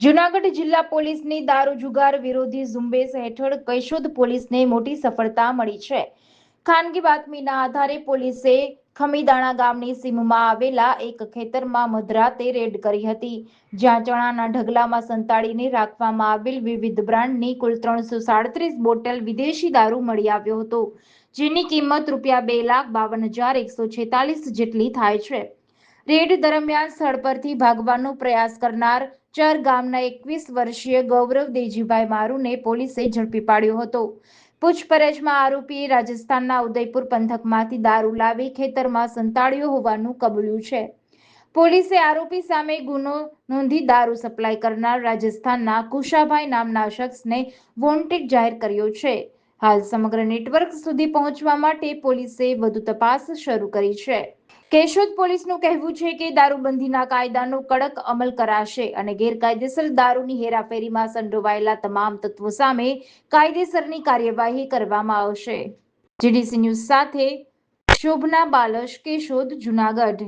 જૂનાગઢ જિલ્લા પોલીસની દારૂ જુગાર વિરોધી ઝુંબેશ હેઠળ કેશોદ પોલીસને મોટી સફળતા મળી છે. ખાનગી બાતમીના આધારે પોલીસે ખમીદાણા ગામની સીમમાં આવેલા એક ખેતરમાં મધરાતે રેડ કરી હતી, જ્યાં ચણાના ઢગલામાં સંતાડીને રાખવામાં આવેલ વિવિધ બ્રાન્ડની કુલ 337 બોટલ વિદેશી દારૂ મળી આવ્યો હતો, જેની કિંમત ₹2,52,146 જેટલી થાય છે. રેડ દરમિયાન સ્થળ પરથી ભાગવાનો પ્રયાસ કરનાર ચર ગામના 21 વર્ષીય ગૌરવ દેજીભાઈ મારુને પોલીસે ઝડપી પાડ્યો હતો. પૂછપરછમાં આરોપીએ રાજસ્થાનના ઉદયપુર પંથકમાંથી દારૂ લાવી ખેતરમાં સંતાડ્યો હોવાનું કબૂલ્યું છે. પોલીસે આરોપી સામે ગુનો નોંધી દારૂ સપ્લાય કરનાર રાજસ્થાનના કુશાભાઈ નામના શખ્સને વોન્ટેડ જાહેર કર્યો છે. હાલ સમગ્ર નેટવર્ક સુધી પહોંચવા માટે પોલીસે વધુ તપાસ શરૂ કરી છે. કેશોદ પોલીસનું કહેવું છે કે દારૂબંધીના કાયદાનો કડક અમલ કરાશે અને ગેરકાયદેસર દારૂની હેરાફેરીમાં સંડોવાયેલા તમામ તત્વો સામે કાયદેસરની કાર્યવાહી કરવામાં આવશે. જીડીસી ન્યૂઝ સાથે શોભના બાલશ, કેશોદ, જૂનાગઢ.